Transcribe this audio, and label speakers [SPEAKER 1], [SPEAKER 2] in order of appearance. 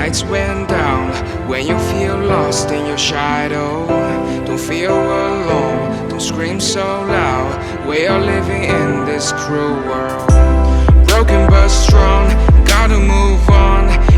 [SPEAKER 1] lights went down. When you feel lost in your shadow, don't feel alone, don't scream so loud. We are living in this cruel world, broken but strong, gotta move on.